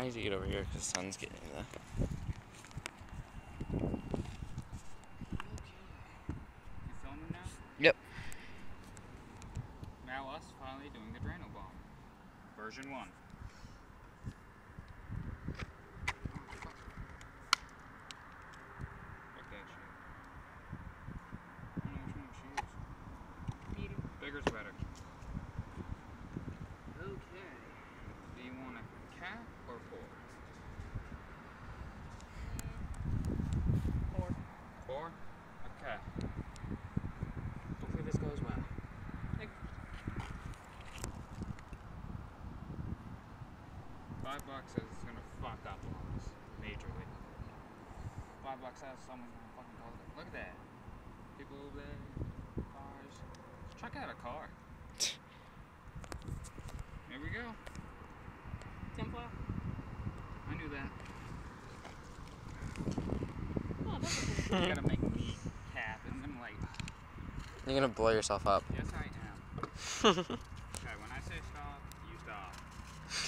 need to get over here because the sun's getting in the... Okay. You filming now? Yep. Now us finally doing the Drano bomb. Version 1. Fuck that shit. I don't know which one she is. Medium. Bigger's better. Okay. Do you want a cat or 4? 4. 4? Okay. Hopefully this goes well. $5 says it's gonna fuck up lungs majorly. $5 says someone's gonna fucking call it. Look at that. People over there, cars. Let's check out a car. Here we go. Tinfoil? I knew that. Oh, that's You gotta make me cap and I'm like, You're gonna blow yourself up. yes I am. Okay, when I say stop, you stop.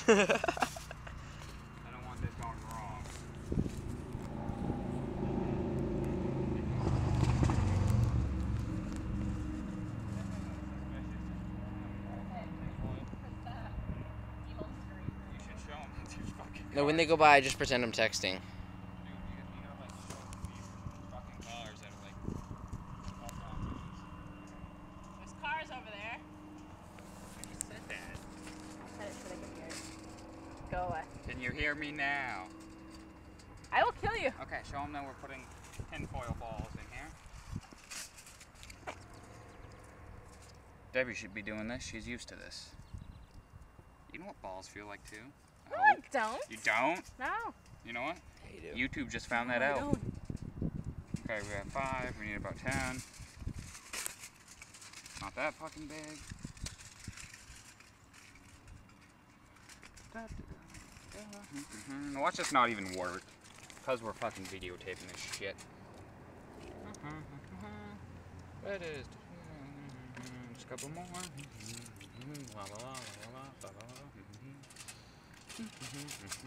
I don't want this going wrong. You should show them that's your fucking No, when they go by, I just pretend I'm texting. Dude, you gotta like show them these fucking cars that are like all down. There's cars over there. I just said that. I'll set it so they can hear it. Go away. Can you hear me now? I will kill you. Okay, show them that we're putting tinfoil balls in here. Debbie should be doing this. She's used to this. You know what balls feel like too? No, I don't. You don't? No. You know what? Yeah, you do. YouTube just found that No, I out. don't. Okay, we have 5. We need about 10. Not that fucking big. Watch this not even work. Because we're fucking videotaping this shit. That is. Just a couple more.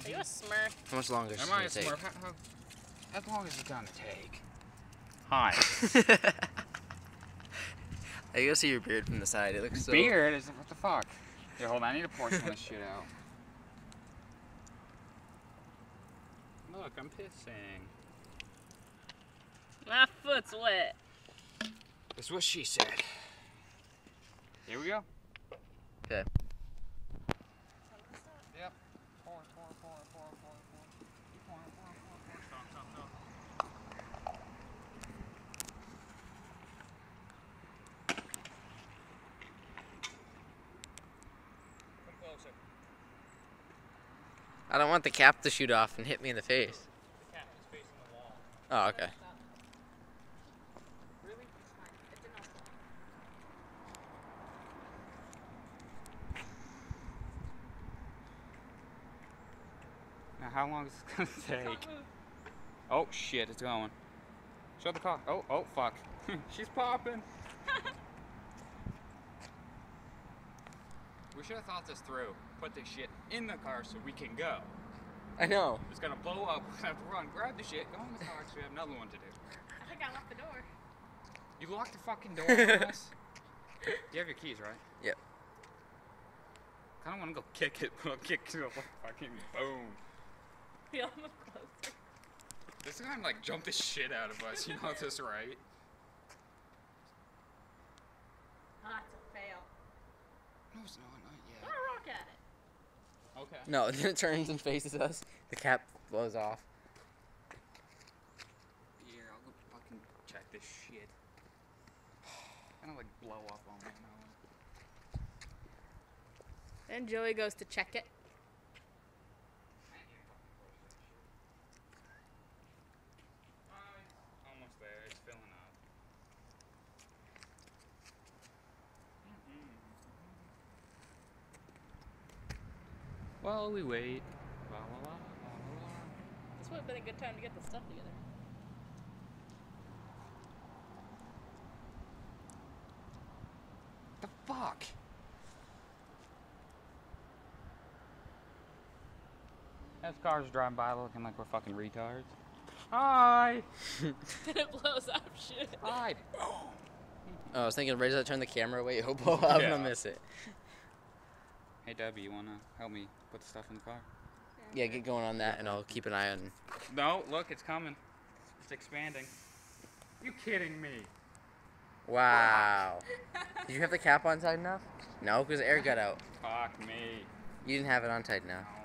Are you a smurf? How much longer is it Am I gonna a take? smurf? As long as it's gonna take. Hi. I go see your beard from the side. It looks so... Beard is what the fuck? Here, hold on. I need to pour some of this shit out. Look, I'm pissing. My foot's wet. That's what she said. Here we go. Okay. Yep. Pour. Keep pouring. Stop. Come closer. I don't want the cap to shoot off and hit me in the face. The cat is facing the wall. Oh, okay. Really? It's fine. It's enough. Now, how long is this gonna take? Oh shit, it's going. Show the car. Oh fuck. She's popping. We should have thought this through. Put this shit in the car so we can go. I know. It's gonna blow up. We're gonna have to run, grab the shit, go in the car because we have another one to do. I think I locked the door. You locked the fucking door on us? You have your keys, right? Yep. Kinda wanna go kick it, but I'll kick to a fucking boom. We almost closed it. This is gonna like jump the shit out of us, you know this, right? Ah, it's a fail. No, it's not yet. Throw a rock at it. Okay. No, then it turns and faces us. The cap blows off. Here, I'll go fucking check this shit. Kinda like blow up on me now. Then Joey goes to check it. Almost there, it's filling up. While we wait. This would have been a good time to get the stuff together. The fuck? As cars driving by looking like we're fucking retards. Hi! Then it blows up shit. Hi! Oh, I was thinking, right as I turn the camera away, he'll blow up and I'll miss it. Hey Debbie, you wanna help me put the stuff in the car? Yeah, get going on that and I'll keep an eye on. No, look, it's coming. It's expanding. You kidding me? Wow. Did you have the cap on tight enough? No, because the air got out. Fuck me. You didn't have it on tight enough. No.